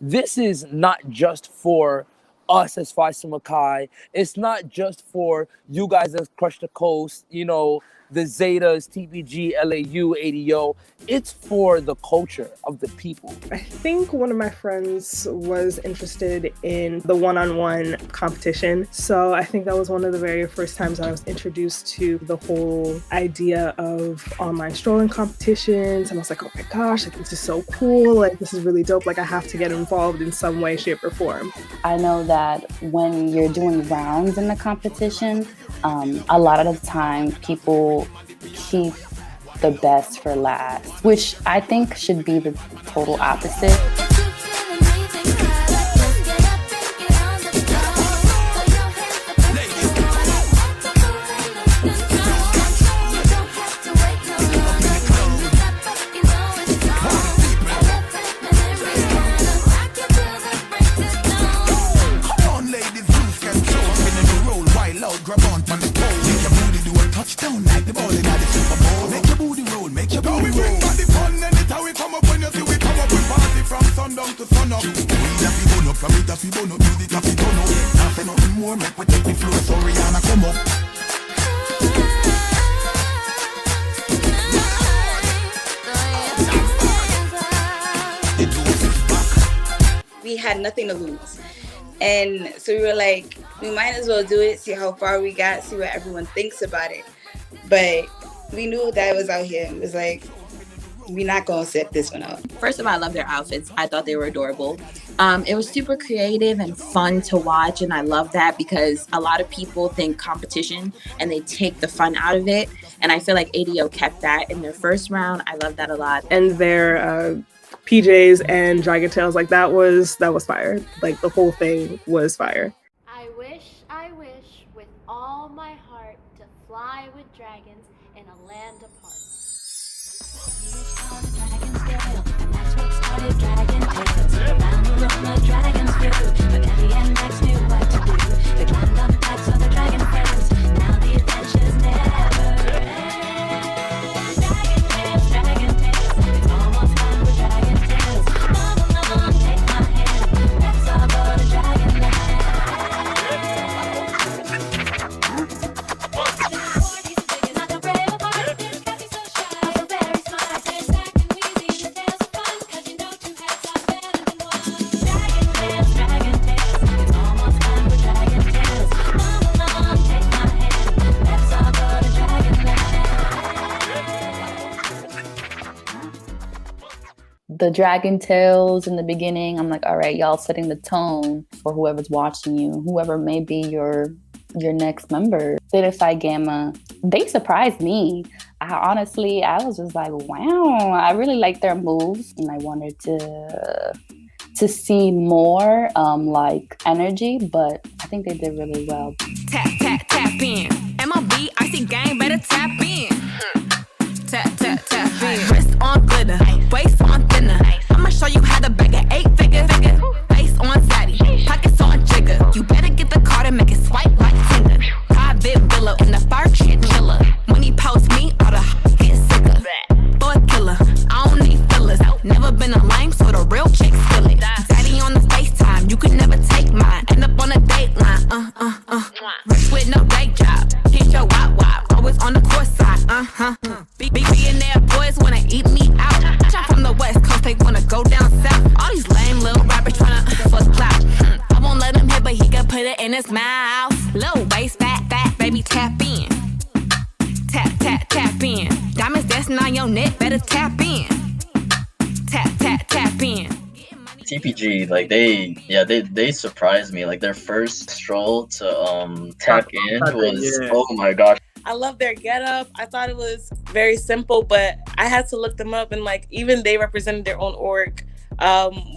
this is not just for us as Feisty Makai. It's not just for you guys as Crush the Coast, you know, the Zetas, TPG, LAU, ADO. It's for the culture of the people. I think one of my friends was interested in the one-on-one competition. So I think that was one of the very first times I was introduced to the whole idea of online strolling competitions. And I was like, oh my gosh, like, this is so cool. Like, this is really dope. Like, I have to get involved in some way, shape, or form. I know that when you're doing rounds in the competition, a lot of the time people keep the best for last, which I think should be the total opposite. Touchdown like the ball in the Super Bowl. Make your booty roll, make your booty roll. We bring back the fun anytime we come up. When you see we come up, we party from sundown to sun up. We have to burn up, from it have to burn up, music have to turn up. Can't say nothing more, make we take the floor, so Rihanna come up. We had nothing to lose. And so we were like, we might as well do it, see how far we got, see what everyone thinks about it. But we knew that it was out here. It was like, we're not going to set this one out. First of all, I love their outfits. I thought they were adorable. It was super creative and fun to watch, and I love that because a lot of people think competition and they take the fun out of it. And I feel like ADO kept that in their first round. I love that a lot. And their PJs and Dragon Tails, like that was fire. Like the whole thing was fire. I wish with all my heart to fly with dragons in a land apart. Now the adventures never end. Dragon Tales, it's almost time with Dragon Tales. Come along, take my hand, let's all go to Dragon Land. Not a brave apart, this cat is so shy, so very smart. They're stacking wheezy, the tales of fun, 'cause you know two heads are better than one. Dragon Tales, it's almost time with Dragon Tales. Come along, take my hand, let's all go to Dragon Land. The Dragon Tales in the beginning, I'm like, all right, y'all setting the tone for whoever's watching you, whoever may be your next member. Theta Phi Gamma, they surprised me. I was just like, wow, I really like their moves, and I wanted to see more like energy, but I think they did really well. Tap, tap, tap in. MLB, I see gang, better tap in. Tap, tap, tap in. Wrist on glitter, waist on thinner. I'ma show you how to bag an 8-figure. Face on zaddy, pockets on jigger. You better get the card and make it swipe like Tinder. Private villa in the fur chinchilla. When he posts me, all the get sicker. For a killer, I don't need fillers. Never been a lame, so the real chicks feel it. Daddy on the FaceTime, you could never take mine. End up on a dateline, Rich with no day job, hit your wop, always on the course side, Billionaire boys wanna eat me out. I'm from the West Coast, they wanna go down south. All these lame little rappers tryna fuck clout. I won't let him hit, but he can put it in his mouth. Low waist, fat, baby, tap in. Tap, tap, tap in. Diamonds dancing on your neck, better tap in. Tap, tap, tap in. TPG, like they surprised me. Like their first stroll to tap in was, oh my gosh. I love their getup. I thought it was very simple, but I had to look them up, and like even they represented their own org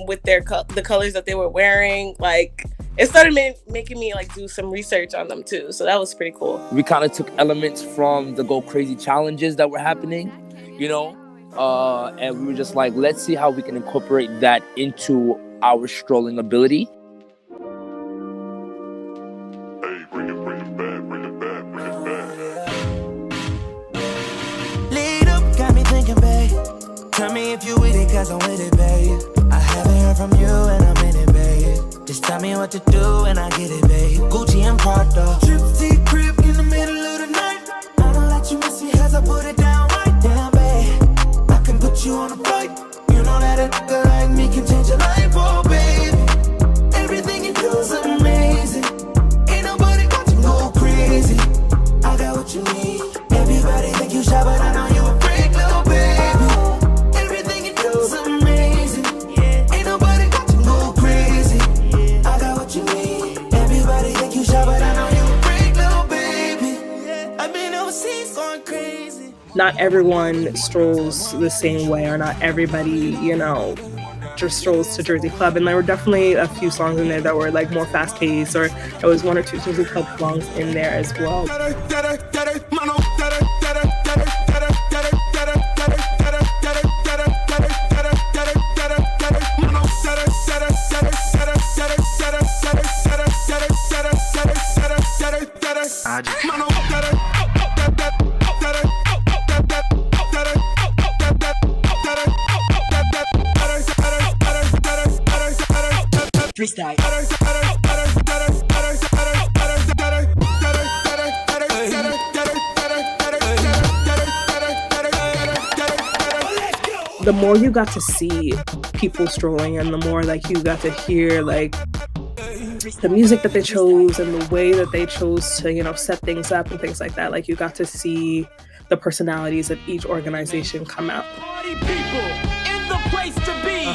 with their the colors that they were wearing. Like it started making me like do some research on them too. So that was pretty cool. We kind of took elements from the Go Crazy challenges that were happening, you know, and we were just like, let's see how we can incorporate that into our strolling ability. Tell me if you with it, 'cause I'm with it, babe. I haven't heard from you and I'm what to do and I get it, babe. Gucci and Prada. Trip to your crib in the middle of the night. I know that you miss me as I put it down right down, babe. I can put you on a flight. You know that a nigga like me can change your life, oh baby. Everything you do is amazing. Ain't nobody got to go crazy. I got what you need. Everybody think you shy, but I know you a freak, little baby. Everything you do is amazing. Ain't nobody got to go crazy. I got what you need. Everybody think you shy, but I know you a freak, little baby. I've been overseas going crazy. Not everyone strolls the same way, or not everybody, you know, just strolls to Jersey Club. And there were definitely a few songs in there that were like more fast paced, or there was one or two Jersey Club songs in there as well. Freestyle. The more you got to see people strolling, and the more like you got to hear like the music that they chose and the way that they chose to, you know, set things up and things like that, like you got to see the personalities of each organization come out. Party people in the place to be.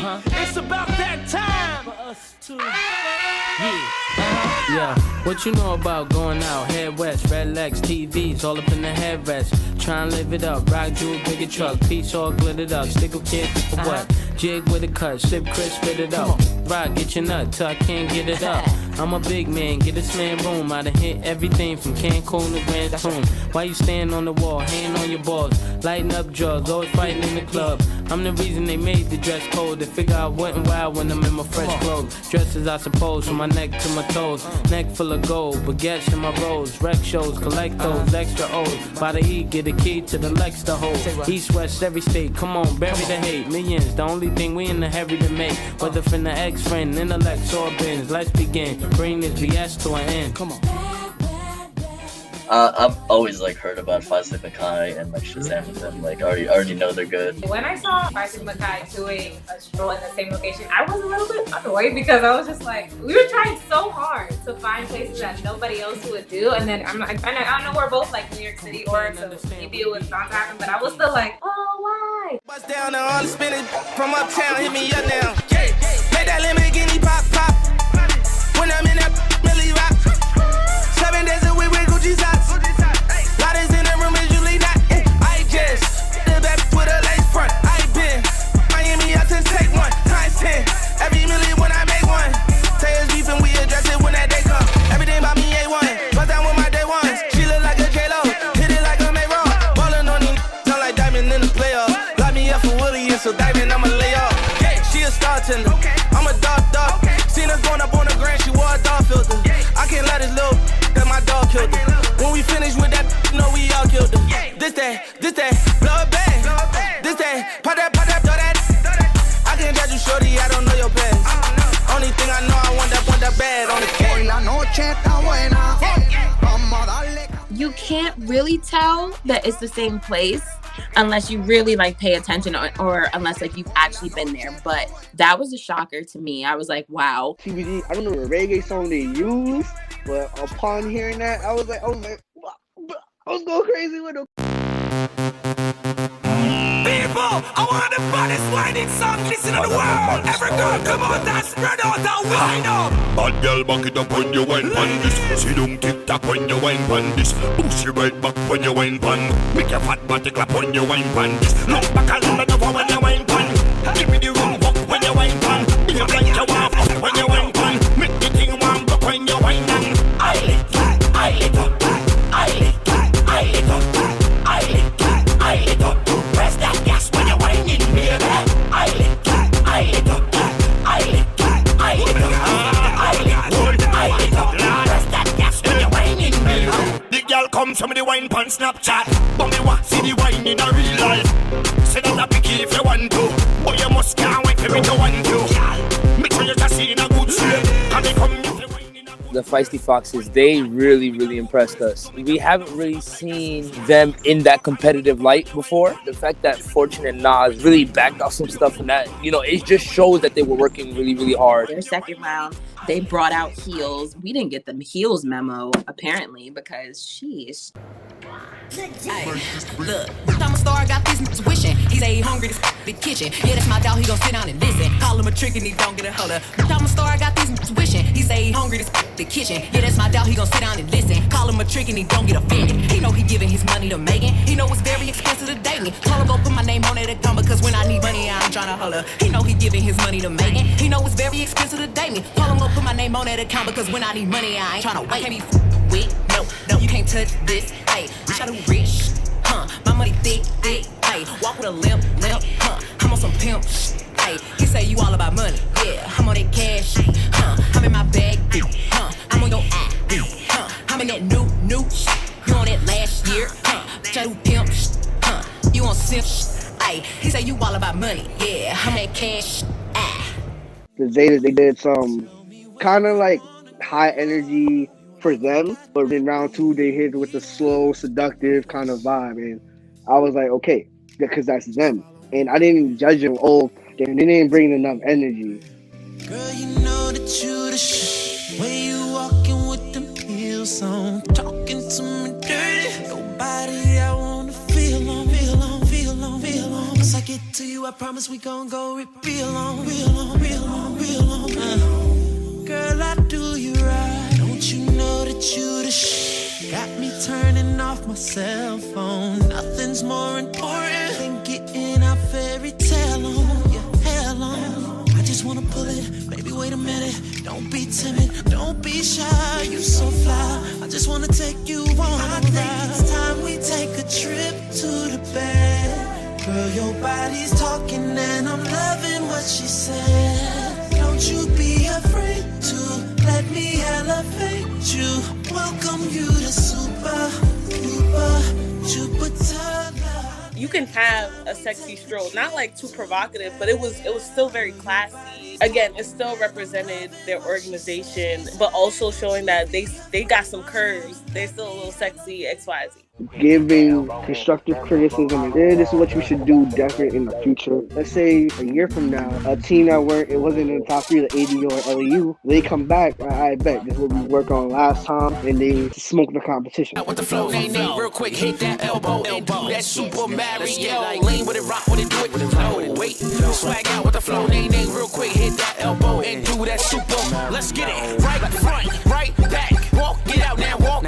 It's about that time for us to. Yeah, what you know about going out? Head west, red legs, TVs, all up in the headrest. Try and live it up, rock jewel, bigger truck, piece all glittered up. Stickle kid for what? Jig with a cut, slip Chris, spit it up. Rock, get your nut till I can't get it up. I'm a big man, get this man room. I done hit everything from Cancun to Grand Tune. Why you stand on the wall, hand on your balls, lighting up drugs, always fighting in the club. I'm the reason they made the dress code. They figure I wasn't wild when I'm in my fresh clothes. Dresses I suppose, from my neck to my toes. Neck full of gold, baguettes in my rolls. Rec shows, collect those extra O's. By the E, get a key to the Lex to hold. East, west, every state, come on, bury the hate. Millions, the only thing we in the hurry to make. Whether from the ex-friend, intellect, or bins. Let's begin, bring this BS to an end. Come on. I've always like heard about Phi Sigma Chi and like Shazam with them. Like I already know they're good. When I saw Phi Sigma Chi doing a stroll in the same location, I was a little bit annoyed because I was just like, we were trying so hard to find places that nobody else would do, and then I know we're both like New York City orgs, so maybe it was not to happen, but I was still like, oh why? Bust down on all the spinners from uptown, hit me up now. Yeah, make that Lamborghini pop pop. When I'm in that Millie rock, 7 days a week with Gucci socks. Loudest in the room is usually not. I just the back with a lace front. I been Miami out to take one times 10. Every million when I make one. Say it's beef and we address it when that day come. Everything about me A1. Bust down with my day ones. She look like a J-Lo. Hit it like a May-Ro. Ballin' on these sound like diamond in the playoff. Lock me up for Willie and so diamond I'ma lay off. Yeah, she a star tender. I'm a dog. Seen her going up on the grand, she wore a dog filter. I can't let this little that my dog killed her. When we finish with that, know we all killed her. This that, blow it back. This that, pop that, throw that. I can't judge you, shorty, I don't know your past. Only thing I know, I want that bad on the cat. You can't really tell that it's the same place unless you really like pay attention or unless like you've actually been there. But that was a shocker to me. I was like, wow. TBD, I don't know what reggae song they used, but upon hearing that, I was like, I was going crazy with them. People, I want the baddest whining song listen in the world. Every girl come out and spread out and wind up. Bad girl, back it up when you wine pan this. See don't tick tock when you wine pan this. Push your right back when you wine pan. Make your fat body clap when you wine pan this. Look back and look over when you wine pan. Give me the room walk when you wine pan. Be a like you want up when you wine pan. Make the thing warm up when you wine pan. I lick up, I lick up, I lick up, I lick up, I lick up, I lick up. Press that gas when you're whining, baby. I lick up, I lick up, I lick up, I lick up, I lick up, I lick up. Press that gas when you're whining, baby. The girl comes from the wine pan Snapchat, but me want see the wine in a real life. Say that a picky if you want to, but you must can't wait for me to want to. Make sure you just see in a good shape, and they come. the Feisty Foxes, they really, really impressed us. We haven't really seen them in that competitive light before. The fact that Fortune and Nas really backed off some stuff and that, you know, it just shows that they were working really, really hard. Their second round, they brought out Heels. We didn't get the Heels memo, apparently, because sheesh. Look, I'm a star, got this intuition. He say he hungry, this the kitchen. Yeah, that's my dog, he gon' sit down and listen. Call him a trick and he don't get a holler. I'm a star, got this intuition. He say he hungry, this the kitchen. Yeah, that's my dog, he gon' sit down and listen. Call him a trick and he don't get offended. He know he giving his money to Megan. He know it's very expensive to date me. Told him go put my name on that account because when I need money, I ain't tryna holler. He know he giving his money to Megan. He know it's very expensive to date me. Told him go put my name on that account because when I need money, I ain't tryna wait. I can't be with, no, you can't touch this. Hey, bitch, I do rich. My money thick, ayy. Walk with a limp, huh? I'm on some pimp, ayy. He say you all about money, yeah. I'm on that cash, huh? I'm in my bag, huh? I'm on your eye, huh? I'm in that new, you on that last year, huh? Bitch, I do pimp, huh? You on simp, ayy. He say you all about money, yeah. I'm that cash, The Zetas, they did some kind of like high energy for them, but in round two they hit with the slow, seductive kind of vibe, and I was like, okay, because that's them, and I didn't judge them. Oh, they didn't bring enough energy. Girl, you know that you the shit. When you walking with them heels on, talking to me dirty. Your body, I wanna feel on. Once I get to you, I promise we gon' go real on. Girl, I do you right. Don't you know that you the shit? Got me turning off my cell phone. Nothing's more important than getting our fairy tale on. Yeah, hell on. I just wanna pull it. Baby, wait a minute. Don't be timid. Don't be shy. You so fly. I just wanna take you on a ride. I think it's time we take a trip to the bed. Girl, your body's talking and I'm loving what she said. Don't you be afraid to let me elevate you. Welcome you to Super Jupiter. You can have a sexy stroll, not like too provocative, but it was still very classy. Again, it still represented their organization, but also showing that they got some curves. They're still a little sexy, XYZ. Giving constructive criticism, and this is what you should do definitely in the future. Let's say a year from now, a team that it wasn't in the top three, the ADO or LAU, they come back, I bet this is what we worked on last time, and they smoke the competition. With the flow, real quick, hit that elbow, that Super Mario. Lean with it, rock with it, do it. No, wait, swag out with the flow, real quick, hit that elbow and do that super. Let's get it, right front, right back. Walk it out now, rock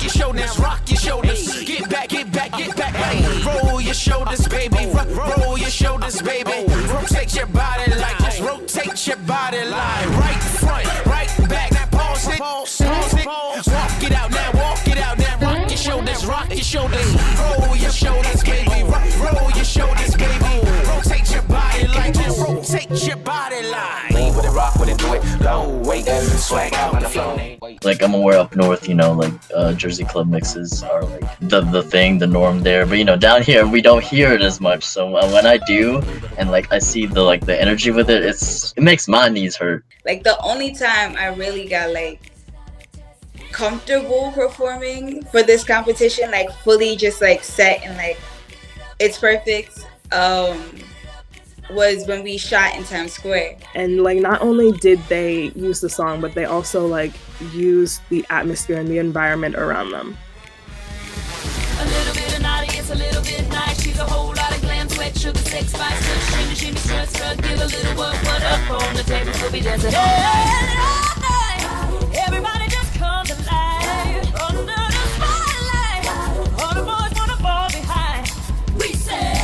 your shoulders, Get back. Hey, roll your shoulders, baby. Roll your shoulders, baby. Rotate your body like this. Rotate your body like right front, right back. Now pause it. Walk it out now. Rock your shoulders. Roll your shoulders, baby. Roll your shoulders, baby. Rotate your body like this. Rotate your body like. Lean with it, rock with it, do it. Low weight, swag out on the floor. Like, I'm aware up north, you know, like Jersey club mixes are like the thing, the norm there. But you know, down here we don't hear it as much. So when I do, and like I see the energy with it, it makes my knees hurt. Like the only time I really got like comfortable performing for this competition, like fully just like set and like it's perfect, was when we shot in Times Square. And like not only did they use the song, but they also like used the atmosphere and the environment around them. A little bit of naughty, it's a little bit nice. She's a whole lot of glam, sweat, sugar, sex, spice, shimmy, strut, give a little what up on the table, we'll be dancing. Everybody just come to life under the spotlight. All the boys wanna fall behind. We say.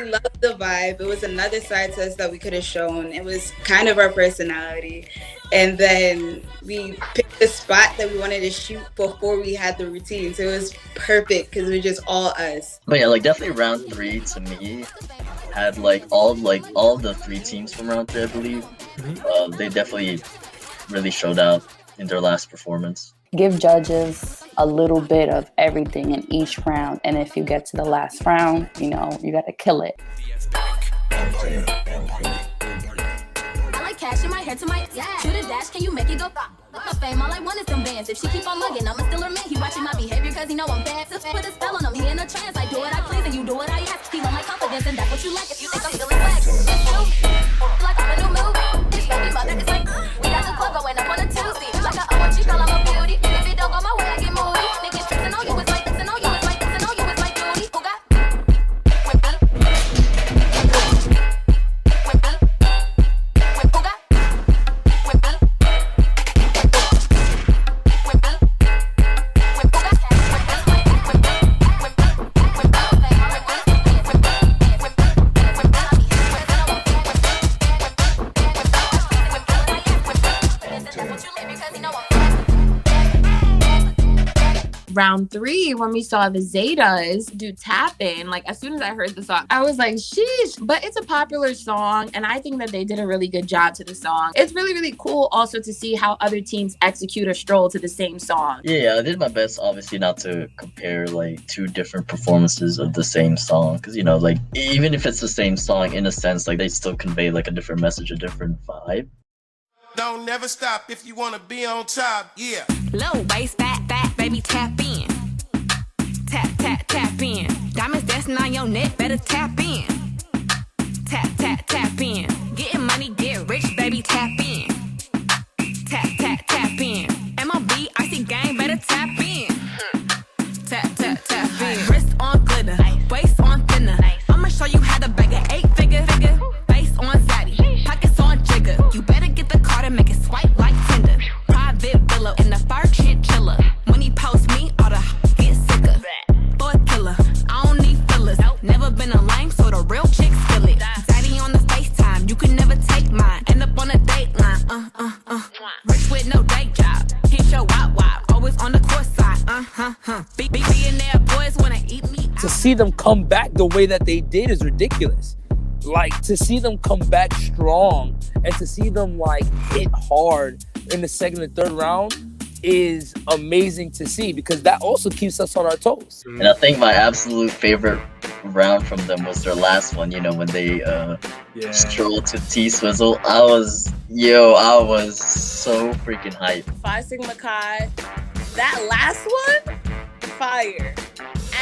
We loved the vibe. It was another side to us that we could have shown. It was kind of our personality. And then we picked the spot that we wanted to shoot before we had the routine. So it was perfect because it was just all us. But yeah, like definitely round 3 to me had like all the 3 teams from round 3, I believe. They definitely really showed out in their last performance. Give judges a little bit of everything in each round, and if you get to the last round, you know, you gotta kill it. I like cash in my hair to my shoot a dash, can you make it go my fame, all I want is some bands. If she keep on mugging, I'ma still remain. He watching my behavior cause he know I'm bad. Put a spell on him, he in a trance. I do what I please and you do what I ask. He want my confidence and that's what you like. If you think I'm feeling whack, like I'm a new movie. This baby mother is like, we got the club going up on a Tuesday. Like a OG girl, I'm a beauty. If it don't go my way, I get moody. Niggas stressing on you, it's like fixing on you, it's like fixing on you, it's like duty. Who got round 3, when we saw the Zetas do Tap In, like as soon as I heard the song, I was like, sheesh, but it's a popular song. And I think that they did a really good job to the song. It's really, really cool also to see how other teams execute a Stroll to the same song. Yeah, I did my best, obviously, not to compare like 2 different performances of the same song. Because, you know, like even if it's the same song, in a sense, like they still convey like a different message, a different vibe. Don't never stop if you wanna be on top, yeah. Low waist, fat, baby, tap in. Tap, tap, tap in. Diamonds dancing on your neck, better tap in. Tap, tap, tap in. Getting money, get rich, baby, tap in. Tap, tap, tap in. MLB, icy gang, better tap in. Tap, tap, tap in. Wrist on glitter, waist on thinner. I'ma show you how to bag an 8-figure. Face on zaddy, pockets on jigger. You better get the card and make it swipe like Tinder. Private villa in the fur chinchilla. When he post me, all the get sicker. For a killer, I don't need fillers. Never been a lame, so the real chicks feel it. Daddy on the FaceTime, you can never take mine. End up on a dateline, Rich with no day job, hit your wop, always on the court side, Billionaire boys wanna eat me. To see them come back the way that they did is ridiculous. Like, to see them come back strong and to see them like hit hard in the second and third round is amazing to see, because that also keeps us on our toes. And I think my absolute favorite round from them was their last one, you know, when they strolled to T-Swizzle. I was so freaking hyped. Phi Sigma Chi, that last one, fire.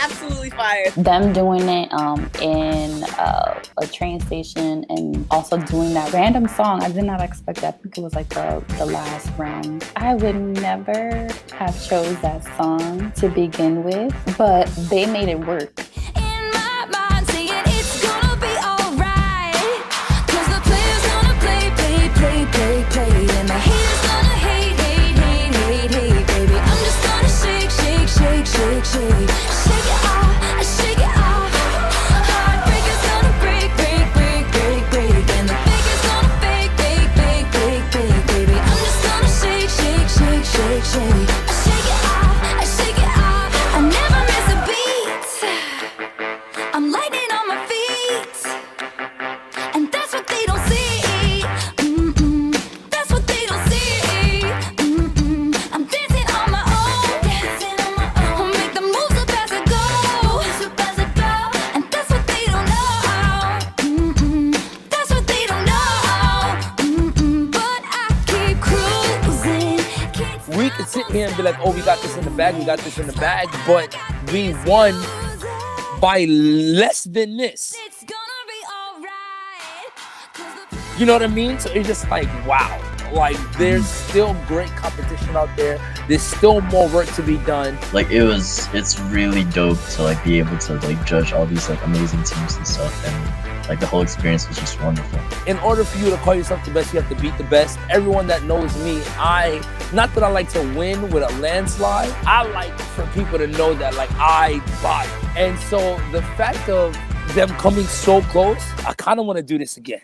Absolutely fire. Them doing it in a train station and also doing that random song, I did not expect that. I think it was like the last round. I would never have chose that song to begin with, but they made it work. In my mind saying it's gonna be alright, cause the players gonna play, and the haters gonna hate, baby. I'm just gonna shake. Shake it off. Heartbreakers gonna break, and the fakers gonna fake, baby. I'm just gonna shake. I shake it off. I never miss a beat. I'm lightning on my feet, and that's what they don't see. That's what they don't see. I'm dancing on my own. Make the moves up as I go, and that's what they don't know. That's what they don't know. But I keep cruising. We could sit here and be like, oh, we got this in the bag, but we won by less than this. You know what I mean? So it's just like, wow. Like, there's still great competition out there. There's still more work to be done. Like it's really dope to like be able to like judge all these like amazing teams and stuff, and like the whole experience was just wonderful. In order for you to call yourself the best, you have to beat the best. Everyone that knows me, not that I like to win with a landslide. I like for people to know that like I bought. And so the fact of them coming so close, I kind of want to do this again.